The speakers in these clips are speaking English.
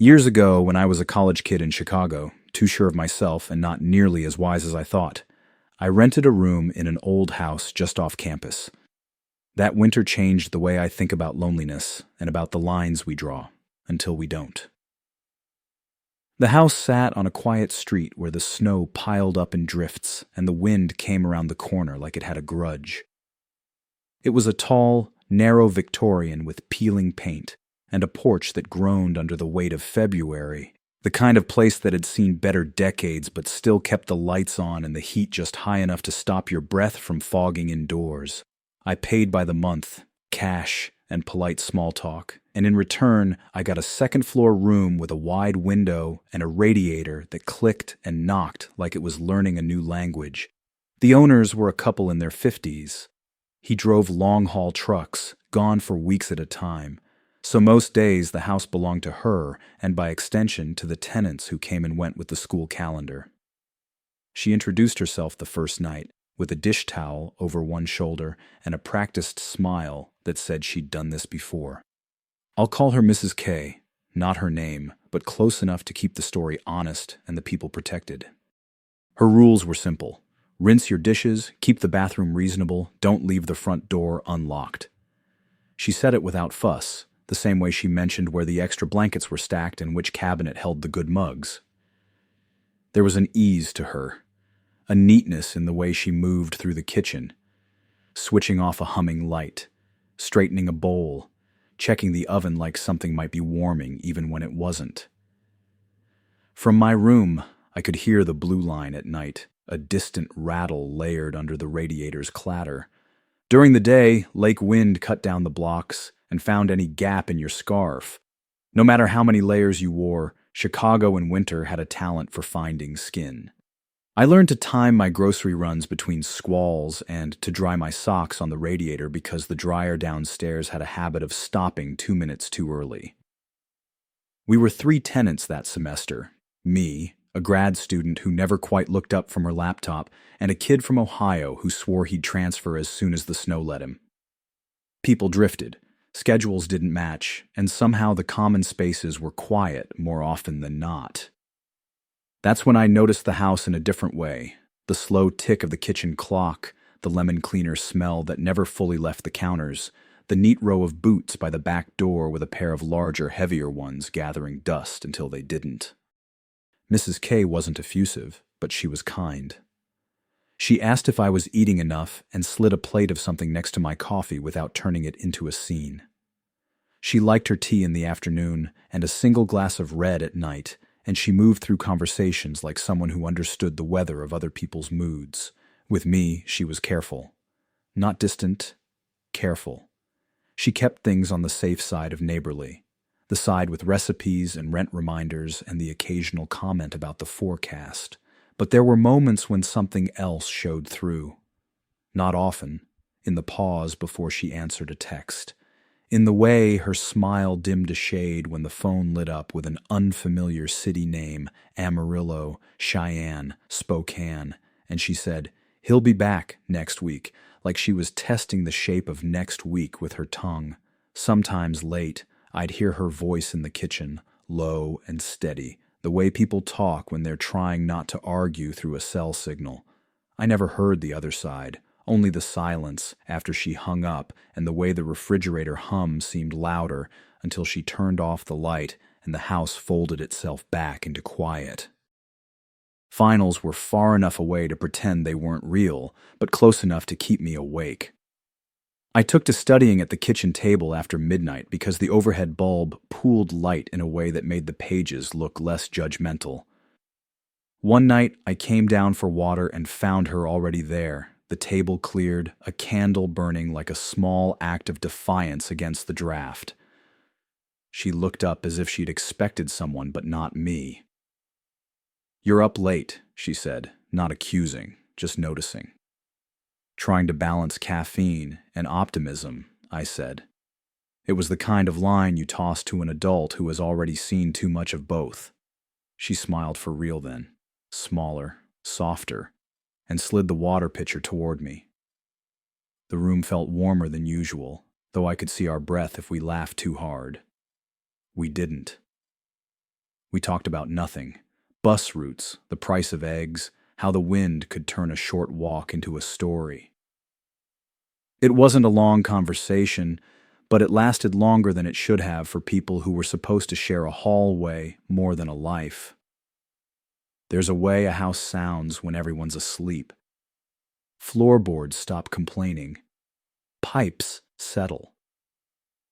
Years ago, when I was a college kid in Chicago, too sure of myself and not nearly as wise as I thought, I rented a room in an old house just off campus. That winter changed the way I think about loneliness and about the lines we draw until we don't. The house sat on a quiet street where the snow piled up in drifts and the wind came around the corner like it had a grudge. It was a tall, narrow Victorian with peeling paint and a porch that groaned under the weight of February, the kind of place that had seen better decades but still kept the lights on and the heat just high enough to stop your breath from fogging indoors. I paid by the month, cash and polite small talk, and in return I got a second-floor room with a wide window and a radiator that clicked and knocked like it was learning a new language. The owners were a couple in their 50s. He drove long-haul trucks, gone for weeks at a time, so most days the house belonged to her and by extension to the tenants who came and went with the school calendar. She introduced herself the first night, with a dish towel over one shoulder and a practiced smile that said she'd done this before. I'll call her Mrs. K, not her name, but close enough to keep the story honest and the people protected. Her rules were simple. Rinse your dishes, keep the bathroom reasonable, don't leave the front door unlocked. She said it without fuss, the same way she mentioned where the extra blankets were stacked and which cabinet held the good mugs. There was an ease to her, a neatness in the way she moved through the kitchen, switching off a humming light, straightening a bowl, checking the oven like something might be warming even when it wasn't. From my room, I could hear the blue line at night, a distant rattle layered under the radiator's clatter. During the day, lake wind cut down the blocks and found any gap in your scarf. No matter how many layers you wore, Chicago in winter had a talent for finding skin. I learned to time my grocery runs between squalls and to dry my socks on the radiator because the dryer downstairs had a habit of stopping 2 minutes too early. We were 3 tenants that semester: me, a grad student who never quite looked up from her laptop, and a kid from Ohio who swore he'd transfer as soon as the snow let him. People drifted, schedules didn't match, and somehow the common spaces were quiet more often than not. That's when I noticed the house in a different way, the slow tick of the kitchen clock, the lemon cleaner smell that never fully left the counters, the neat row of boots by the back door with a pair of larger, heavier ones gathering dust until they didn't. Mrs. K wasn't effusive, but she was kind. She asked if I was eating enough and slid a plate of something next to my coffee without turning it into a scene. She liked her tea in the afternoon and a single glass of red at night, and she moved through conversations like someone who understood the weather of other people's moods. With me, she was careful. Not distant, careful. She kept things on the safe side of neighborly, the side with recipes and rent reminders and the occasional comment about the forecast. But there were moments when something else showed through. Not often, in the pause before she answered a text. In the way her smile dimmed a shade when the phone lit up with an unfamiliar city name, Amarillo, Cheyenne, Spokane, and she said, "He'll be back next week," like she was testing the shape of next week with her tongue. Sometimes late, I'd hear her voice in the kitchen, low and steady, the way people talk when they're trying not to argue through a cell signal. I never heard the other side, only the silence after she hung up and the way the refrigerator hum seemed louder until she turned off the light and the house folded itself back into quiet. Finals were far enough away to pretend they weren't real, but close enough to keep me awake. I took to studying at the kitchen table after midnight because the overhead bulb pooled light in a way that made the pages look less judgmental. One night, I came down for water and found her already there, the table cleared, a candle burning like a small act of defiance against the draft. She looked up as if she'd expected someone but not me. "You're up late," she said, not accusing, just noticing. "Trying to balance caffeine and optimism," I said. It was the kind of line you toss to an adult who has already seen too much of both. She smiled for real then, smaller, softer, and slid the water pitcher toward me. The room felt warmer than usual, though I could see our breath if we laughed too hard. We didn't. We talked about nothing. Bus routes, the price of eggs, how the wind could turn a short walk into a story. It wasn't a long conversation, but it lasted longer than it should have for people who were supposed to share a hallway more than a life. There's a way a house sounds when everyone's asleep. Floorboards stop complaining. Pipes settle.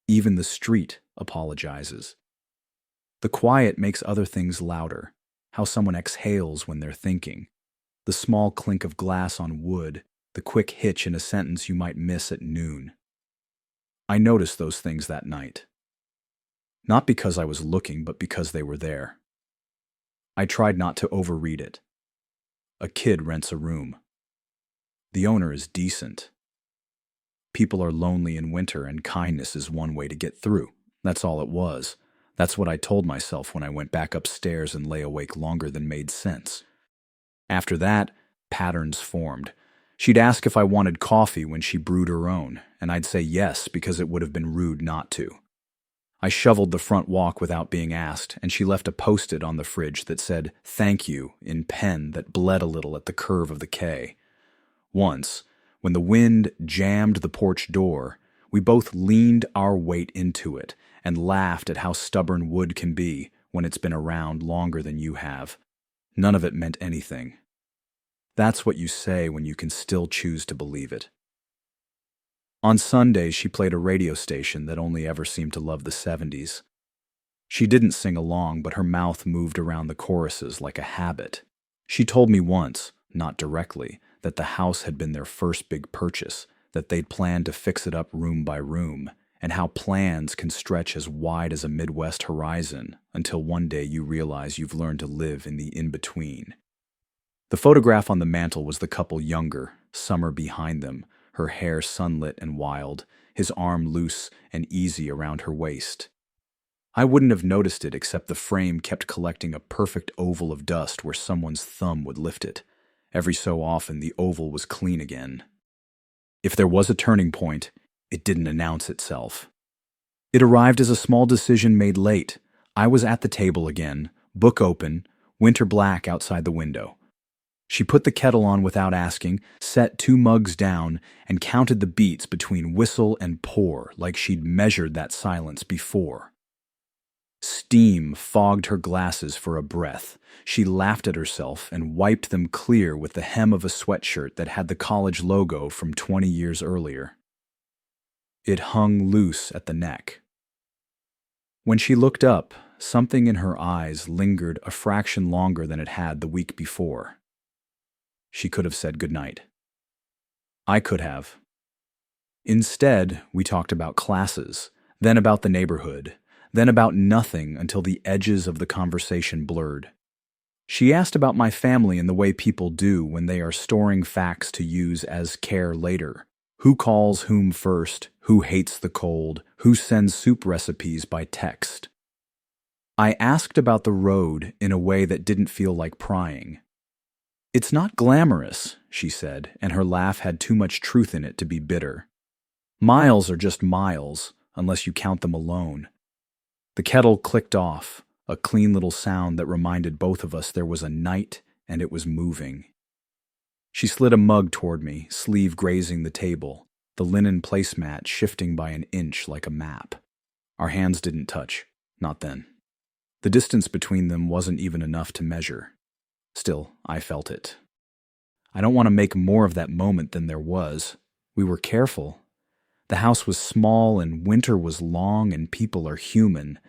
Even the street apologizes. The quiet makes other things louder. How someone exhales when they're thinking. The small clink of glass on wood. The quick hitch in a sentence you might miss at noon. I noticed those things that night. Not because I was looking, but because they were there. I tried not to overread it. A kid rents a room. The owner is decent. People are lonely in winter, and kindness is one way to get through. That's all it was. That's what I told myself when I went back upstairs and lay awake longer than made sense. After that, patterns formed. She'd ask if I wanted coffee when she brewed her own, and I'd say yes because it would have been rude not to. I shoveled the front walk without being asked, and she left a post-it on the fridge that said, "Thank you," in pen that bled a little at the curve of the K. Once, when the wind jammed the porch door, we both leaned our weight into it and laughed at how stubborn wood can be when it's been around longer than you have. None of it meant anything. That's what you say when you can still choose to believe it. On Sundays, she played a radio station that only ever seemed to love the 70s. She didn't sing along, but her mouth moved around the choruses like a habit. She told me once, not directly, that the house had been their first big purchase, that they'd planned to fix it up room by room, and how plans can stretch as wide as a Midwest horizon until one day you realize you've learned to live in the in-between. The photograph on the mantel was the couple younger, summer behind them, her hair sunlit and wild, his arm loose and easy around her waist. I wouldn't have noticed it except the frame kept collecting a perfect oval of dust where someone's thumb would lift it. Every so often, the oval was clean again. If there was a turning point, it didn't announce itself. It arrived as a small decision made late. I was at the table again, book open, winter black outside the window. She put the kettle on without asking, set 2 mugs down, and counted the beats between whistle and pour like she'd measured that silence before. Steam fogged her glasses for a breath. She laughed at herself and wiped them clear with the hem of a sweatshirt that had the college logo from 20 years earlier. It hung loose at the neck. When she looked up, something in her eyes lingered a fraction longer than it had the week before. She could have said goodnight. I could have. Instead, we talked about classes, then about the neighborhood, then about nothing until the edges of the conversation blurred. She asked about my family in the way people do when they are storing facts to use as care later. Who calls whom first, who hates the cold, who sends soup recipes by text. I asked about the road in a way that didn't feel like prying. It's not glamorous, she said, and her laugh had too much truth in it to be bitter. Miles are just miles, unless you count them alone. The kettle clicked off, a clean little sound that reminded both of us there was a night and it was moving. She slid a mug toward me, sleeve grazing the table, the linen placemat shifting by an inch like a map. Our hands didn't touch, not then. The distance between them wasn't even enough to measure. Still, I felt it. I don't want to make more of that moment than there was. We were careful. The house was small and winter was long and people are human.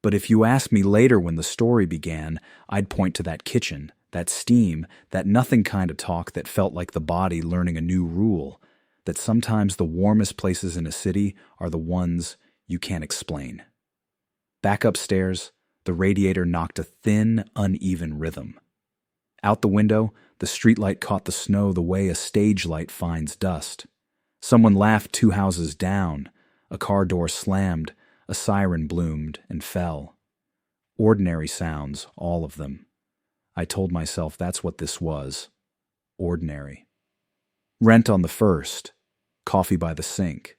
But if you asked me later when the story began, I'd point to that kitchen, that steam, that nothing kind of talk that felt like the body learning a new rule, that sometimes the warmest places in a city are the ones you can't explain. Back upstairs, the radiator knocked a thin, uneven rhythm. Out the window, the streetlight caught the snow the way a stage light finds dust. Someone laughed 2 houses down. A car door slammed. A siren bloomed and fell. Ordinary sounds, all of them. I told myself that's what this was. Ordinary. Rent on the first. Coffee by the sink.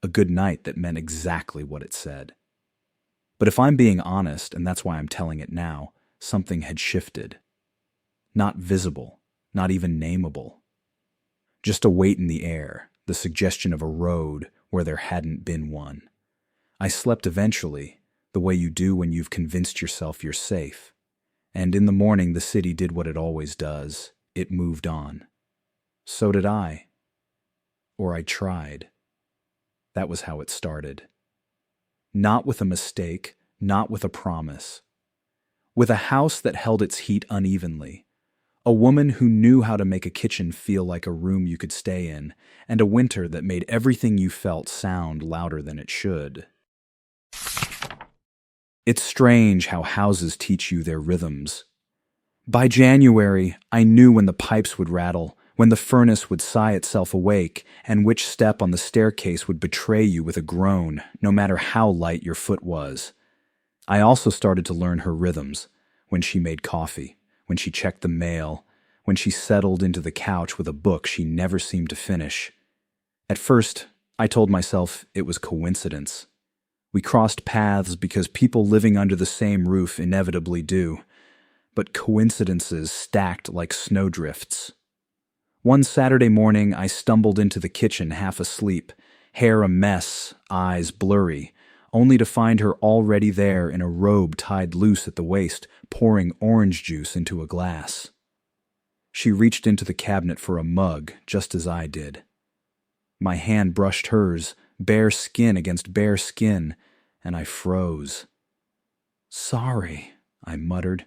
A good night that meant exactly what it said. But if I'm being honest, and that's why I'm telling it now, something had shifted. Not visible, not even nameable. Just a weight in the air, the suggestion of a road where there hadn't been one. I slept eventually, the way you do when you've convinced yourself you're safe. And in the morning the city did what it always does. It moved on. So did I. Or I tried. That was how it started. Not with a mistake, not with a promise. With a house that held its heat unevenly. A woman who knew how to make a kitchen feel like a room you could stay in, and a winter that made everything you felt sound louder than it should. It's strange how houses teach you their rhythms. By January, I knew when the pipes would rattle, when the furnace would sigh itself awake, and which step on the staircase would betray you with a groan, no matter how light your foot was. I also started to learn her rhythms, when she made coffee, when she checked the mail, when she settled into the couch with a book she never seemed to finish. At first, I told myself it was coincidence. We crossed paths because people living under the same roof inevitably do, but coincidences stacked like snowdrifts. One Saturday morning, I stumbled into the kitchen half asleep, hair a mess, eyes blurry, only to find her already there in a robe tied loose at the waist, pouring orange juice into a glass. She reached into the cabinet for a mug, just as I did. My hand brushed hers, bare skin against bare skin, and I froze. "Sorry," I muttered.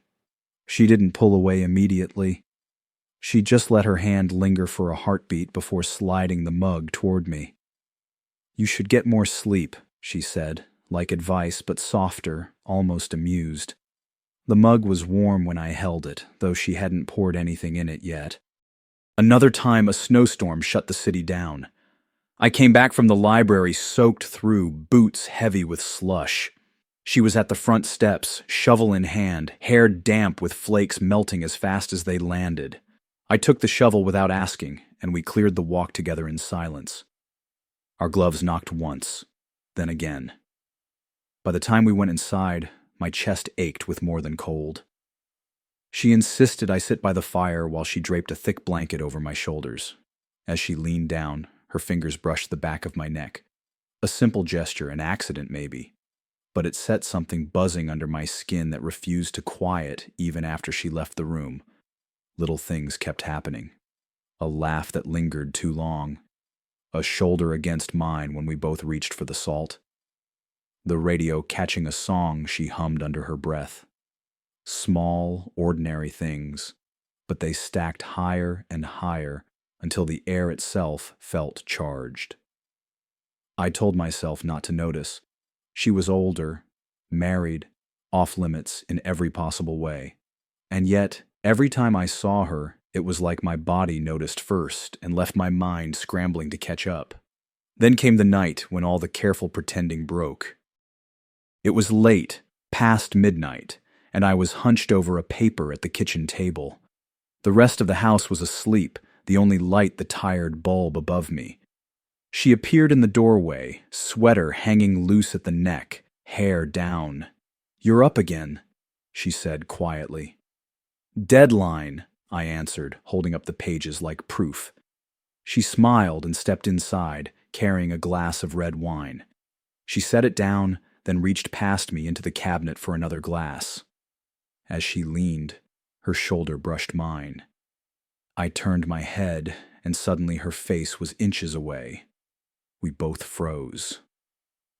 She didn't pull away immediately. She just let her hand linger for a heartbeat before sliding the mug toward me. "You should get more sleep," she said, like advice but softer, almost amused. The mug was warm when I held it, though she hadn't poured anything in it yet. Another time a snowstorm shut the city down. I came back from the library soaked through, boots heavy with slush. She was at the front steps, shovel in hand, hair damp with flakes melting as fast as they landed. I took the shovel without asking, and we cleared the walk together in silence. Our gloves knocked once, then again. By the time we went inside, my chest ached with more than cold. She insisted I sit by the fire while she draped a thick blanket over my shoulders. As she leaned down, her fingers brushed the back of my neck. A simple gesture, an accident maybe, but it set something buzzing under my skin that refused to quiet even after she left the room. Little things kept happening. A laugh that lingered too long. A shoulder against mine when we both reached for the salt. The radio catching a song she hummed under her breath. Small, ordinary things, but they stacked higher and higher until the air itself felt charged. I told myself not to notice. She was older, married, off limits in every possible way. And yet, every time I saw her, it was like my body noticed first and left my mind scrambling to catch up. Then came the night when all the careful pretending broke. It was late, past midnight, and I was hunched over a paper at the kitchen table. The rest of the house was asleep, the only light the tired bulb above me. She appeared in the doorway, sweater hanging loose at the neck, hair down. "You're up again," she said quietly. "Deadline," I answered, holding up the pages like proof. She smiled and stepped inside, carrying a glass of red wine. She set it down, then reached past me into the cabinet for another glass. As she leaned, her shoulder brushed mine. I turned my head, and suddenly her face was inches away. We both froze.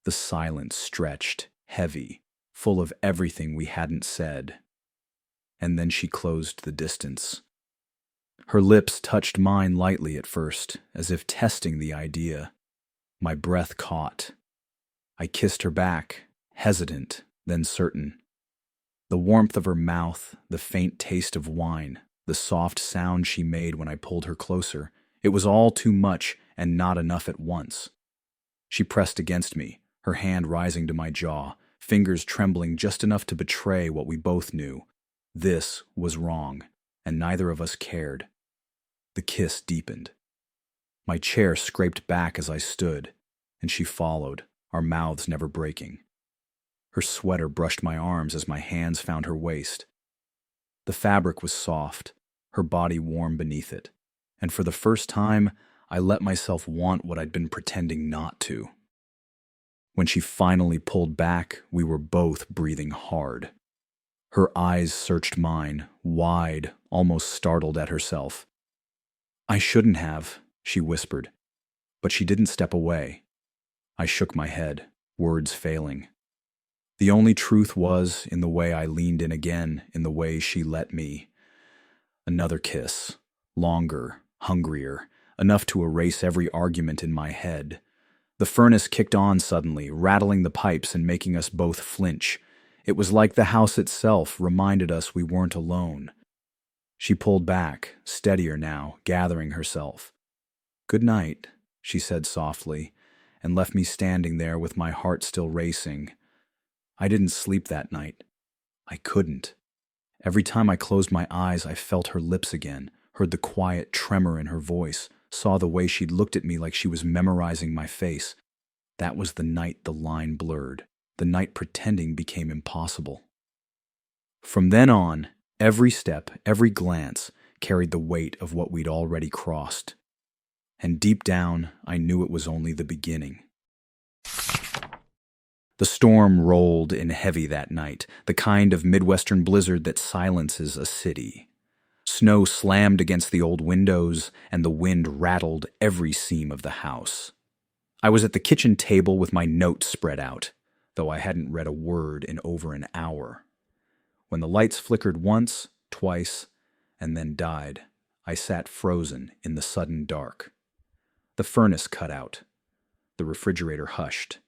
The silence stretched, heavy, full of everything we hadn't said. And then she closed the distance. Her lips touched mine lightly at first, as if testing the idea. My breath caught. I kissed her back, hesitant, then certain. The warmth of her mouth, the faint taste of wine, the soft sound she made when I pulled her closer, it was all too much and not enough at once. She pressed against me, her hand rising to my jaw, fingers trembling just enough to betray what we both knew. This was wrong, and neither of us cared. The kiss deepened. My chair scraped back as I stood, and she followed, our mouths never breaking. Her sweater brushed my arms as my hands found her waist. The fabric was soft, her body warm beneath it, and for the first time, I let myself want what I'd been pretending not to. When she finally pulled back, we were both breathing hard. Her eyes searched mine, wide, almost startled at herself. "I shouldn't have," she whispered, but she didn't step away. I shook my head, words failing. The only truth was in the way I leaned in again, in the way she let me. Another kiss, longer, hungrier, enough to erase every argument in my head. The furnace kicked on suddenly, rattling the pipes and making us both flinch. It was like the house itself reminded us we weren't alone. She pulled back, steadier now, gathering herself. "Good night," she said softly, and left me standing there with my heart still racing. I didn't sleep that night. I couldn't. Every time I closed my eyes, I felt her lips again, heard the quiet tremor in her voice, saw the way she'd looked at me like she was memorizing my face. That was the night the line blurred, the night pretending became impossible. From then on, every step, every glance carried the weight of what we'd already crossed. And deep down, I knew it was only the beginning. The storm rolled in heavy that night, the kind of Midwestern blizzard that silences a city. Snow slammed against the old windows, and the wind rattled every seam of the house. I was at the kitchen table with my notes spread out, though I hadn't read a word in over an hour. When the lights flickered once, twice, and then died, I sat frozen in the sudden dark. The furnace cut out. The refrigerator hushed.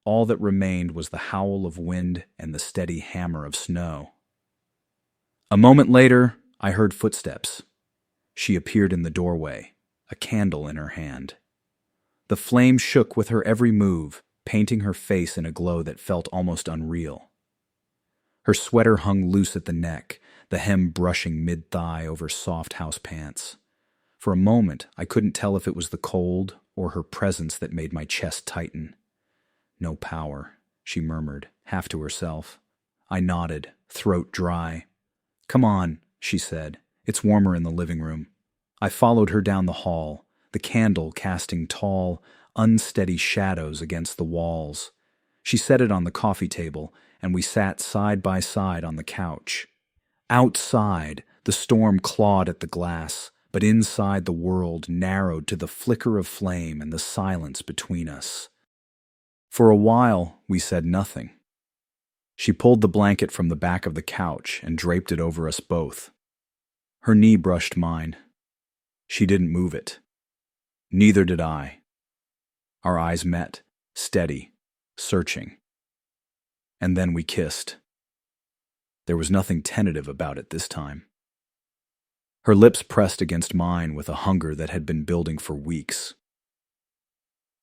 All that remained was the howl of wind and the steady hammer of snow. A moment later, I heard footsteps. She appeared in the doorway, a candle in her hand. The flame shook with her every move, painting her face in a glow that felt almost unreal. Her sweater hung loose at the neck, the hem brushing mid-thigh over soft house pants. For a moment, I couldn't tell if it was the cold or her presence that made my chest tighten. "No power," she murmured, half to herself. I nodded, throat dry. "Come on," she said. "It's warmer in the living room." I followed her down the hall, the candle casting tall, unsteady shadows against the walls. She set it on the coffee table, and we sat side by side on the couch. Outside, the storm clawed at the glass, but inside the world narrowed to the flicker of flame and the silence between us. For a while, we said nothing. She pulled the blanket from the back of the couch and draped it over us both. Her knee brushed mine. She didn't move it. Neither did I. Our eyes met, steady, searching. And then we kissed. There was nothing tentative about it this time. Her lips pressed against mine with a hunger that had been building for weeks.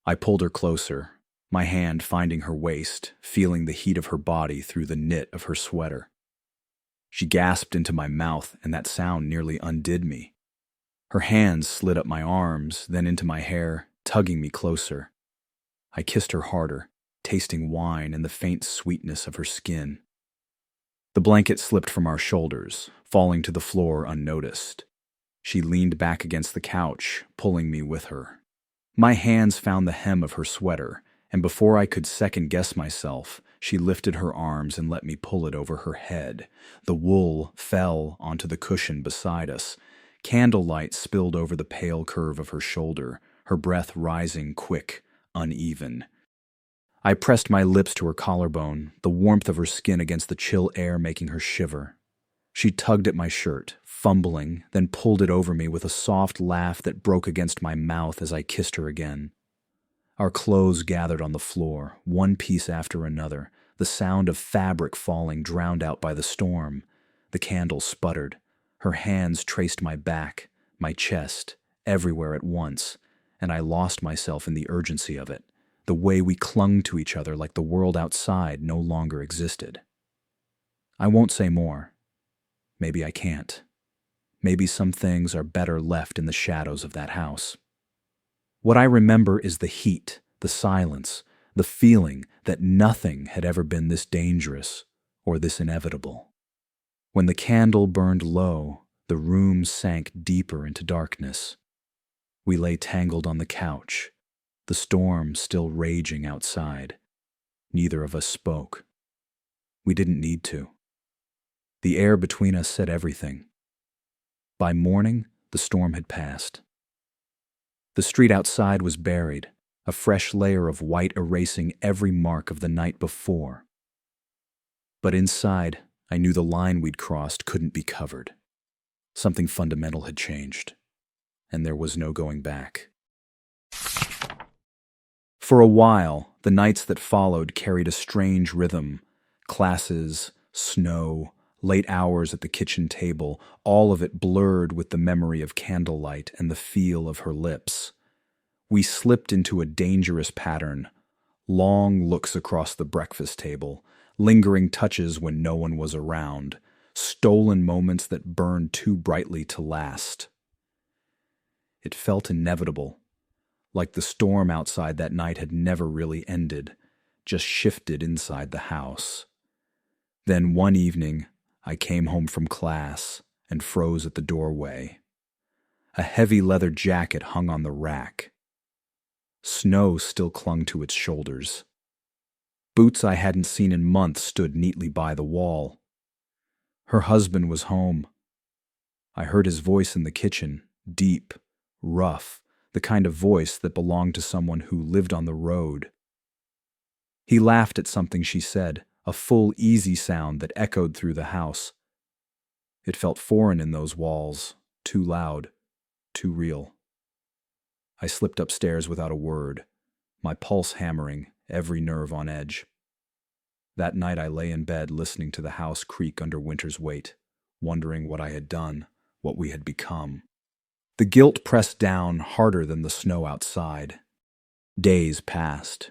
I pulled her closer, my hand finding her waist, feeling the heat of her body through the knit of her sweater. She gasped into my mouth, and that sound nearly undid me. Her hands slid up my arms, then into my hair, tugging me closer. I kissed her harder, tasting wine and the faint sweetness of her skin. The blanket slipped from our shoulders, falling to the floor unnoticed. She leaned back against the couch, pulling me with her. My hands found the hem of her sweater, and before I could second-guess myself, she lifted her arms and let me pull it over her head. The wool fell onto the cushion beside us. Candlelight spilled over the pale curve of her shoulder, her breath rising quick, uneven. I pressed my lips to her collarbone, the warmth of her skin against the chill air making her shiver. She tugged at my shirt, fumbling, then pulled it over me with a soft laugh that broke against my mouth as I kissed her again. Our clothes gathered on the floor, one piece after another, the sound of fabric falling drowned out by the storm. The candle sputtered. Her hands traced my back, my chest, everywhere at once, and I lost myself in the urgency of it, the way we clung to each other like the world outside no longer existed. I won't say more. Maybe I can't. Maybe some things are better left in the shadows of that house. What I remember is the heat, the silence, the feeling that nothing had ever been this dangerous or this inevitable. When the candle burned low, the room sank deeper into darkness. We lay tangled on the couch, the storm still raging outside. Neither of us spoke. We didn't need to. The air between us said everything. By morning, the storm had passed. The street outside was buried, a fresh layer of white erasing every mark of the night before. But inside, I knew the line we'd crossed couldn't be covered. Something fundamental had changed, and there was no going back. For a while, the nights that followed carried a strange rhythm. Classes, snow, late hours at the kitchen table, all of it blurred with the memory of candlelight and the feel of her lips. We slipped into a dangerous pattern. Long looks across the breakfast table, lingering touches when no one was around, stolen moments that burned too brightly to last. It felt inevitable, like the storm outside that night had never really ended, just shifted inside the house. Then one evening, I came home from class and froze at the doorway. A heavy leather jacket hung on the rack. Snow still clung to its shoulders. Boots I hadn't seen in months stood neatly by the wall. Her husband was home. I heard his voice in the kitchen, deep, rough, the kind of voice that belonged to someone who lived on the road. He laughed at something she said, a full, easy sound that echoed through the house. It felt foreign in those walls, too loud, too real. I slipped upstairs without a word, my pulse hammering, every nerve on edge. That night I lay in bed listening to the house creak under winter's weight, wondering what I had done, what we had become. The guilt pressed down harder than the snow outside. Days passed.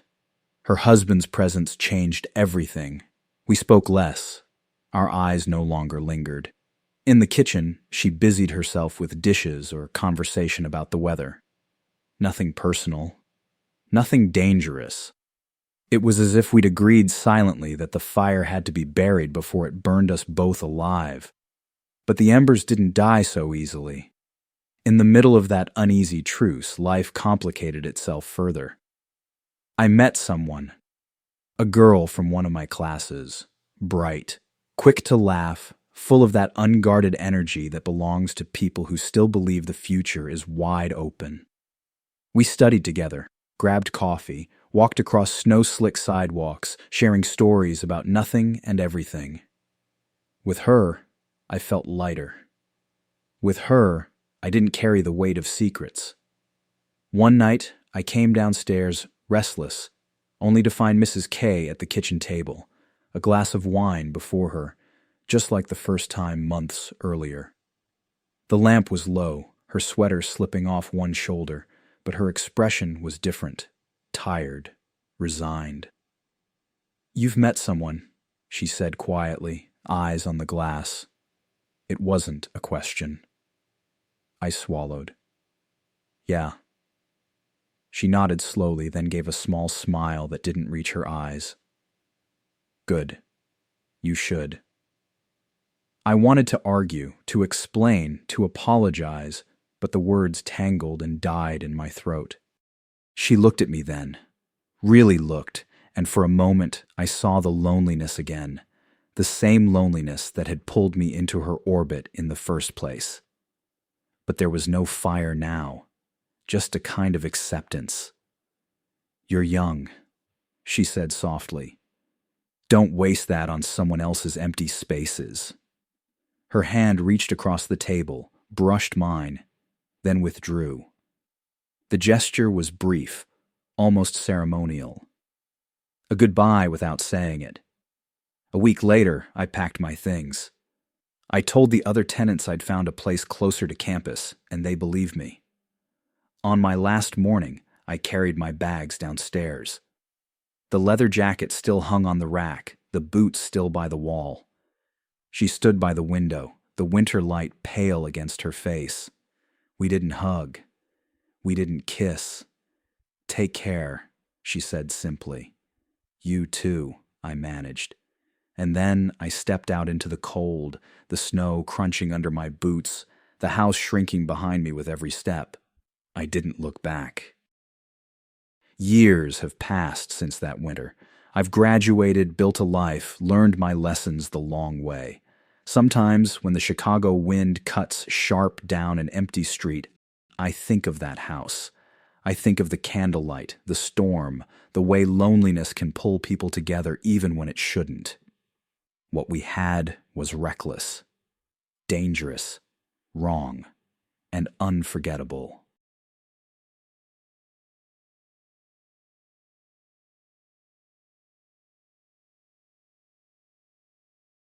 Her husband's presence changed everything. We spoke less. Our eyes no longer lingered. In the kitchen, she busied herself with dishes or conversation about the weather. Nothing personal. Nothing dangerous. It was as if we'd agreed silently that the fire had to be buried before it burned us both alive. But the embers didn't die so easily. In the middle of that uneasy truce, life complicated itself further. I met someone, a girl from one of my classes, bright, quick to laugh, full of that unguarded energy that belongs to people who still believe the future is wide open. We studied together, grabbed coffee, walked across snow-slick sidewalks, sharing stories about nothing and everything. With her, I felt lighter. With her, I didn't carry the weight of secrets. One night, I came downstairs, restless, only to find Mrs. K at the kitchen table, a glass of wine before her, just like the first time months earlier. The lamp was low, her sweater slipping off one shoulder, but her expression was different, tired, resigned. "You've met someone," she said quietly, eyes on the glass. It wasn't a question. I swallowed. "Yeah." She nodded slowly, then gave a small smile that didn't reach her eyes. "Good. You should." I wanted to argue, to explain, to apologize, but the words tangled and died in my throat. She looked at me then, really looked, and for a moment I saw the loneliness again, the same loneliness that had pulled me into her orbit in the first place. But there was no fire now, just a kind of acceptance. "You're young," she said softly. "Don't waste that on someone else's empty spaces." Her hand reached across the table, brushed mine, then withdrew. The gesture was brief, almost ceremonial. A goodbye without saying it. A week later, I packed my things. I told the other tenants I'd found a place closer to campus, and they believed me. On my last morning, I carried my bags downstairs. The leather jacket still hung on the rack, the boots still by the wall. She stood by the window, the winter light pale against her face. We didn't hug. We didn't kiss. "Take care," she said simply. You too, I managed. And then I stepped out into the cold, the snow crunching under my boots, the house shrinking behind me with every step. I didn't look back. Years have passed since that winter. I've graduated, built a life, learned my lessons the long way. Sometimes, when the Chicago wind cuts sharp down an empty street, I think of that house. I think of the candlelight, the storm, the way loneliness can pull people together even when it shouldn't. What we had was reckless, dangerous, wrong, and unforgettable.